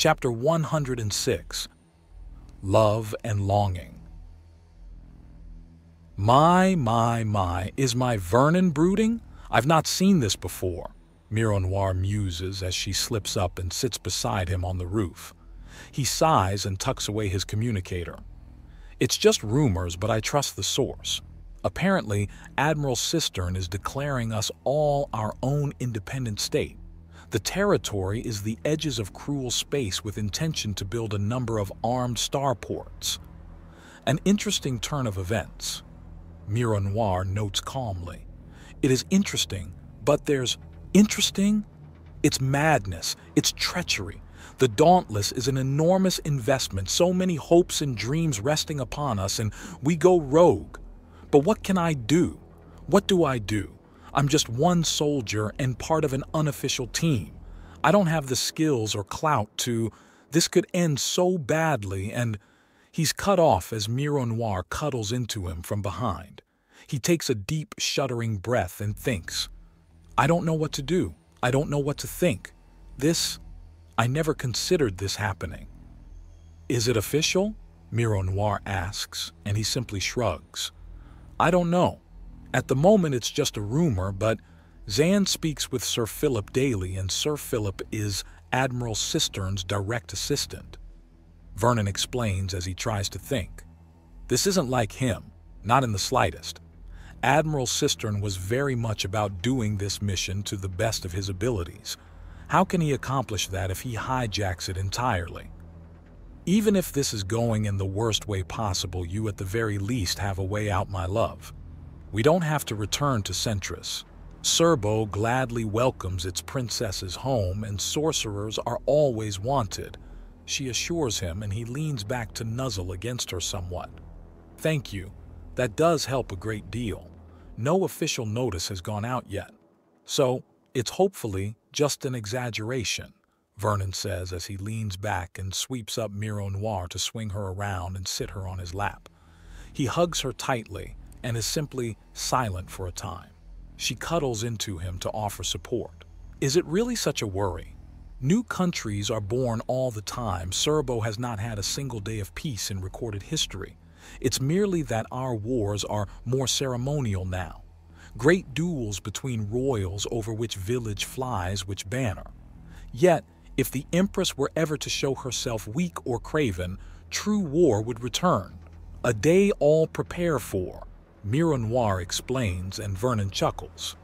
Chapter 106. Love and Longing. My, is my Vernon brooding? I've not seen this before, Mironoir muses as she slips up and sits beside him on the roof. He sighs and tucks away his communicator. It's just rumors, but I trust the source. Apparently, Admiral Cistern is declaring us all our own independent state. The territory is the edges of cruel space with intention to build a number of armed starports. An interesting turn of events, Mironoir notes calmly. It is interesting, but there's interesting? It's madness, it's treachery. The Dauntless is an enormous investment, so many hopes and dreams resting upon us, and we go rogue. But what can I do? What do I do? I'm just one soldier and part of an unofficial team. I don't have the skills or clout to... This could end so badly, and... He's cut off as Mironoir cuddles into him from behind. He takes a deep, shuddering breath and thinks, I don't know what to do. I don't know what to think. I never considered this happening. Is it official? Mironoir asks, and he simply shrugs. I don't know. At the moment it's just a rumor, but Zan speaks with Sir Philip daily, and Sir Philip is Admiral Cistern's direct assistant. Vernon explains as he tries to think. This isn't like him, not in the slightest. Admiral Cistern was very much about doing this mission to the best of his abilities. How can he accomplish that if he hijacks it entirely? Even if this is going in the worst way possible, you at the very least have a way out, my love. We don't have to return to Centris. Cerbo gladly welcomes its princesses home, and sorcerers are always wanted, she assures him, and he leans back to nuzzle against her somewhat. Thank you. That does help a great deal. No official notice has gone out yet. So, it's hopefully just an exaggeration, Vernon says as he leans back and sweeps up Mironoir to swing her around and sit her on his lap. He hugs her tightly and is simply silent for a time. She cuddles into him to offer support. Is it really such a worry? New countries are born all the time. Cerbo has not had a single day of peace in recorded history. It's merely that our wars are more ceremonial now. Great duels between royals over which village flies which banner. Yet, if the Empress were ever to show herself weak or craven, true war would return. A day all prepare for, Mironoir explains, and Vernon chuckles.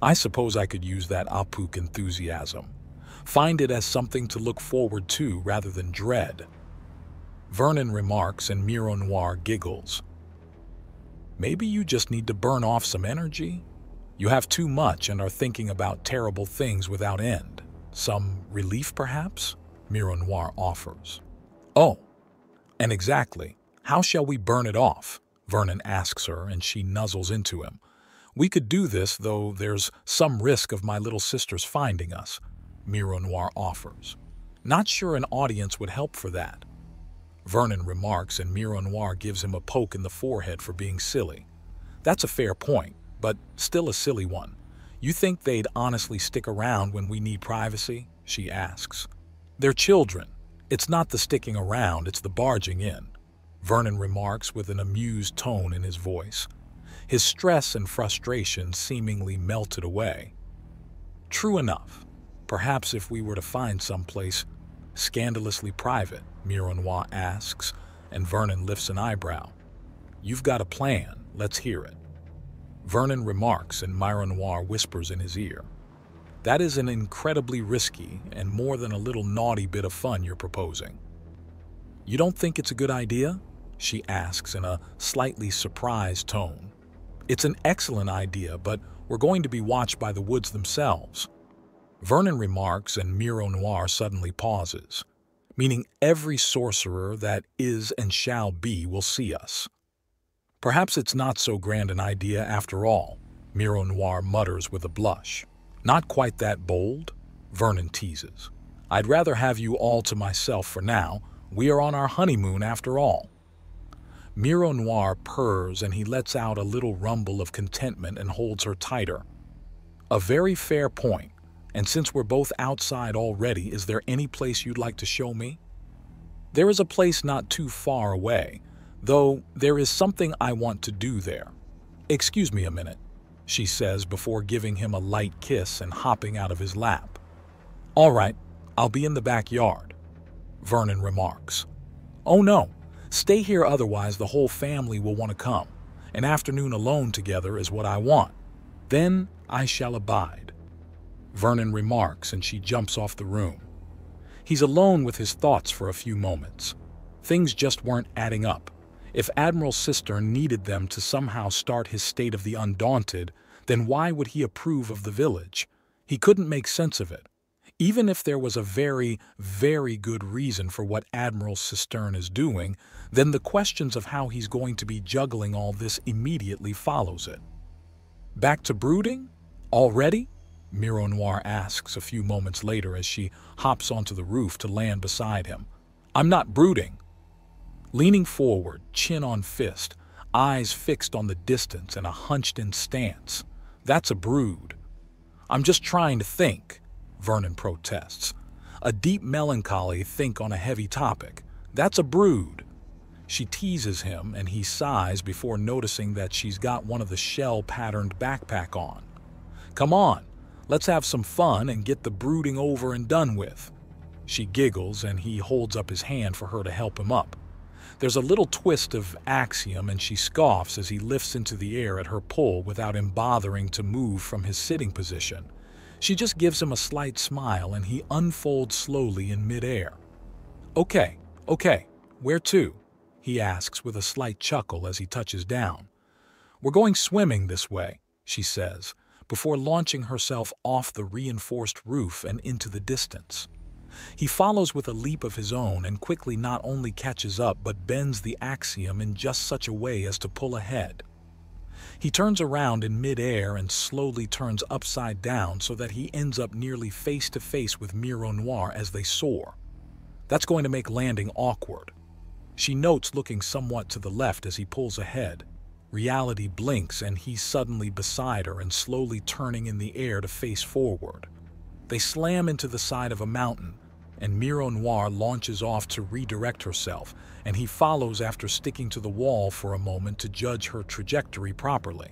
I suppose I could use that Apuk enthusiasm. Find it as something to look forward to rather than dread. Vernon remarks and Mironoir giggles. Maybe you just need to burn off some energy? You have too much and are thinking about terrible things without end. Some relief, perhaps? Mironoir offers. Oh, and exactly, how shall we burn it off? Vernon asks her, and she nuzzles into him. We could do this, though there's some risk of my little sister's finding us, Mironoir offers. Not sure an audience would help for that. Vernon remarks, and Mironoir gives him a poke in the forehead for being silly. That's a fair point, but still a silly one. You think they'd honestly stick around when we need privacy? She asks. They're children. It's not the sticking around, it's the barging in, Vernon remarks with an amused tone in his voice. His stress and frustration seemingly melted away. True enough. Perhaps if we were to find someplace scandalously private, Mironoir asks, and Vernon lifts an eyebrow. You've got a plan, let's hear it. Vernon remarks, and Mironoir whispers in his ear. That is an incredibly risky and more than a little naughty bit of fun you're proposing. You don't think it's a good idea? She asks in a slightly surprised tone. It's an excellent idea, but we're going to be watched by the woods themselves. Vernon remarks, and Mironoir suddenly pauses, meaning every sorcerer that is and shall be will see us. Perhaps it's not so grand an idea after all, Mironoir mutters with a blush. Not quite that bold, Vernon teases. I'd rather have you all to myself for now. We are on our honeymoon after all. Mironoir purrs, and he lets out a little rumble of contentment and holds her tighter. A very fair point, And since we're both outside already, is there any place you'd like to show me? There is a place not too far away, though there is something I want to do there. Excuse me a minute, she says before giving him a light kiss and hopping out of his lap. All right, I'll be in the backyard, Vernon remarks. Oh no, stay here, otherwise the whole family will want to come. An afternoon alone together is what I want. Then I shall abide, Vernon remarks, and she jumps off the room. He's alone with his thoughts for a few moments. Things just weren't adding up. If Admiral Cistern needed them to somehow start his State of the Undaunted, then why would he approve of the village? He couldn't make sense of it. Even if there was a very, very good reason for what Admiral Cistern is doing, then the questions of how he's going to be juggling all this immediately follows it. Back to brooding? Already? Mironoir asks a few moments later as she hops onto the roof to land beside him. I'm not brooding. Leaning forward, chin on fist, eyes fixed on the distance and a hunched-in stance. That's a brood. I'm just trying to think, Vernon protests. A deep melancholy think on a heavy topic. That's a brood. She teases him and he sighs before noticing that she's got one of the shell-patterned backpack on. Come on, let's have some fun and get the brooding over and done with. She giggles and he holds up his hand for her to help him up. There's a little twist of axiom and she scoffs as he lifts into the air at her pull without him bothering to move from his sitting position. She just gives him a slight smile and he unfolds slowly in midair. Okay, where to? He asks with a slight chuckle as he touches down. We're going swimming this way, she says, before launching herself off the reinforced roof and into the distance. He follows with a leap of his own and quickly not only catches up but bends the axiom in just such a way as to pull ahead. He turns around in midair and slowly turns upside down so that he ends up nearly face to face with Mironoir as they soar. That's going to make landing awkward. She notes, looking somewhat to the left as he pulls ahead. Reality blinks and he's suddenly beside her and slowly turning in the air to face forward. They slam into the side of a mountain, and Mironoir launches off to redirect herself, and he follows after sticking to the wall for a moment to judge her trajectory properly.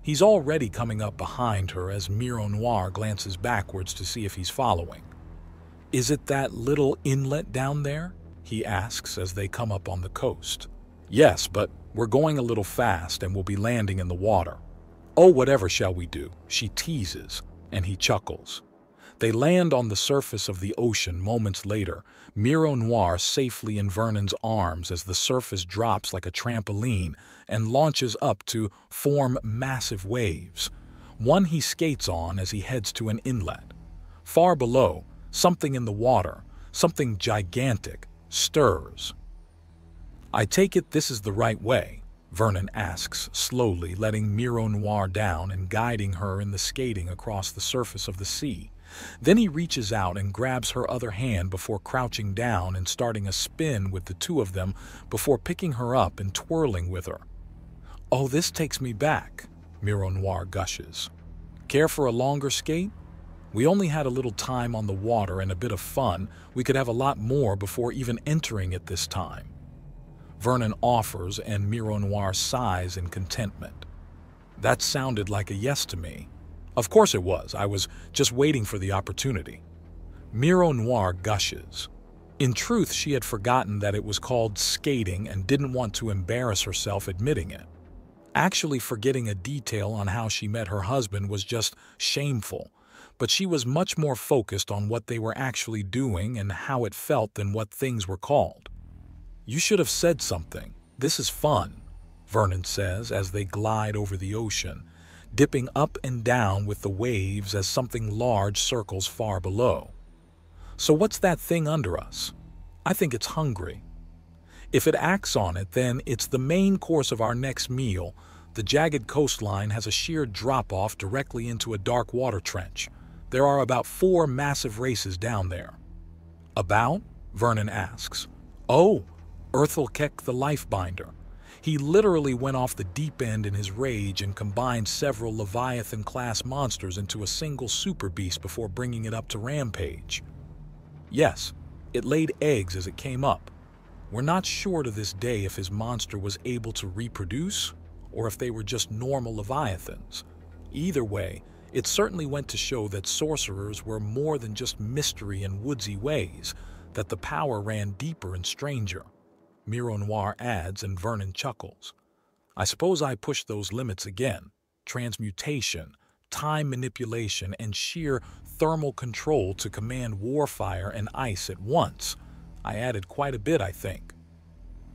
He's already coming up behind her as Mironoir glances backwards to see if he's following. Is it that little inlet down there? He asks as they come up on the coast. Yes, but we're going a little fast and we'll be landing in the water. Oh, whatever shall we do? She teases, and he chuckles. They land on the surface of the ocean moments later, Mironoir safely in Vernon's arms as the surface drops like a trampoline and launches up to form massive waves. One he skates on as he heads to an inlet. Far below, something in the water, something gigantic, stirs. I take it this is the right way, Vernon asks slowly, letting Mironoir down and guiding her in the skating across the surface of the sea. Then he reaches out and grabs her other hand before crouching down and starting a spin with the two of them before picking her up and twirling with her. Oh, this takes me back, Mironoir gushes. Care for a longer skate? We only had a little time on the water and a bit of fun. We could have a lot more before even entering it this time. Vernon offers and Mironoir sighs in contentment. That sounded like a yes to me. Of course it was. I was just waiting for the opportunity. Mironoir gushes. In truth, she had forgotten that it was called skating and didn't want to embarrass herself admitting it. Actually, forgetting a detail on how she met her husband was just shameful, but she was much more focused on what they were actually doing and how it felt than what things were called. You should have said something. This is fun, Vernon says as they glide over the ocean, dipping up and down with the waves as something large circles far below. So what's that thing under us? I think it's hungry. If it acts on it, then it's the main course of our next meal. The jagged coastline has a sheer drop-off directly into a dark water trench. There are about 4 massive races down there. About? Vernon asks. Oh, Earthelkek the Lifebinder. He literally went off the deep end in his rage and combined several Leviathan-class monsters into a single super beast before bringing it up to rampage. Yes, it laid eggs as it came up. We're not sure to this day if his monster was able to reproduce or if they were just normal Leviathans. Either way, it certainly went to show that sorcerers were more than just mystery and woodsy ways, that the power ran deeper and stranger. Miro Noir adds, and Vernon chuckles. I suppose I pushed those limits again. Transmutation, time manipulation, and sheer thermal control to command warfire and ice at once. I added quite a bit, I think.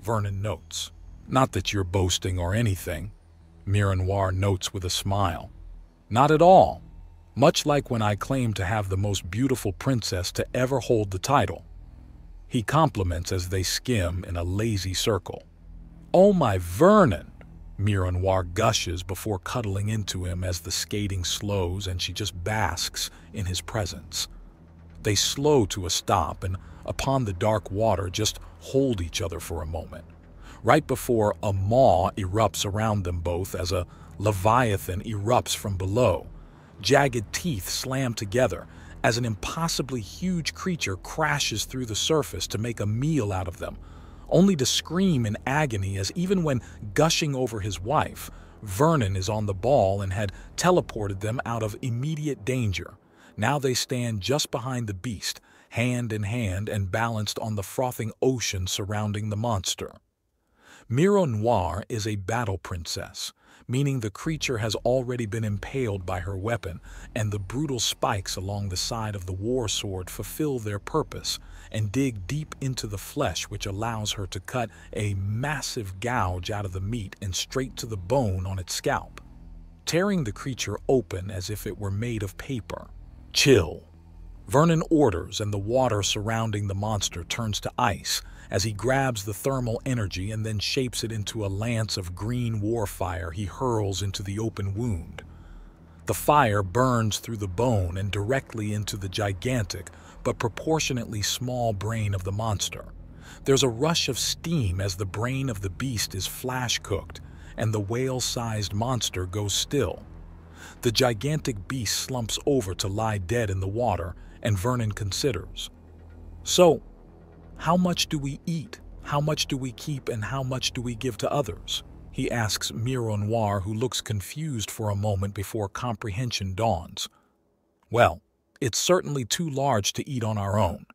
Vernon notes. Not that you're boasting or anything. Miro Noir notes with a smile. Not at all. Much like when I claimed to have the most beautiful princess to ever hold the title. He compliments as they skim in a lazy circle. Oh my Vernon! Miro Noir gushes before cuddling into him as the skating slows and she just basks in his presence. They slow to a stop and, upon the dark water, just hold each other for a moment, right before a maw erupts around them both as a Leviathan erupts from below. Jagged teeth slam together as an impossibly huge creature crashes through the surface to make a meal out of them, only to scream in agony as even when gushing over his wife, Vernon is on the ball and had teleported them out of immediate danger. Now they stand just behind the beast, hand in hand and balanced on the frothing ocean surrounding the monster. Miro Noir is a battle princess, meaning the creature has already been impaled by her weapon, and the brutal spikes along the side of the war sword fulfill their purpose and dig deep into the flesh, which allows her to cut a massive gouge out of the meat and straight to the bone on its scalp, tearing the creature open as if it were made of paper. Chill. Vernon orders, and the water surrounding the monster turns to ice as he grabs the thermal energy and then shapes it into a lance of green warfire he hurls into the open wound. The fire burns through the bone and directly into the gigantic but proportionately small brain of the monster. There's a rush of steam as the brain of the beast is flash-cooked and the whale-sized monster goes still. The gigantic beast slumps over to lie dead in the water, and Vernon considers. So, how much do we eat? How much do we keep, and how much do we give to others? He asks Miro Noir, who looks confused for a moment before comprehension dawns. Well, it's certainly too large to eat on our own.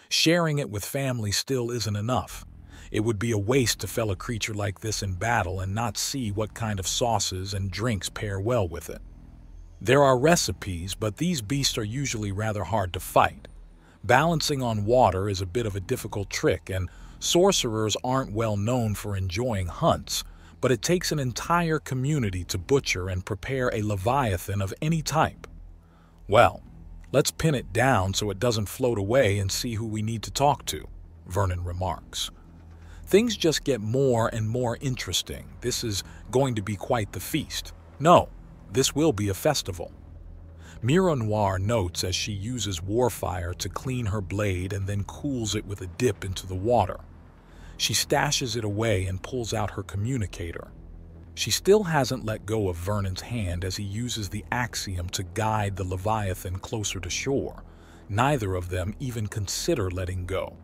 Sharing it with family still isn't enough. It would be a waste to fell a creature like this in battle and not see what kind of sauces and drinks pair well with it. There are recipes, but these beasts are usually rather hard to fight. Balancing on water is a bit of a difficult trick, and sorcerers aren't well known for enjoying hunts, but it takes an entire community to butcher and prepare a Leviathan of any type. Well, let's pin it down so it doesn't float away and see who we need to talk to, Vernon remarks. Things just get more and more interesting. This is going to be quite the feast. No, this will be a festival. Miro Noir notes as she uses warfire to clean her blade and then cools it with a dip into the water. She stashes it away and pulls out her communicator. She still hasn't let go of Vernon's hand as he uses the axiom to guide the Leviathan closer to shore. Neither of them even consider letting go.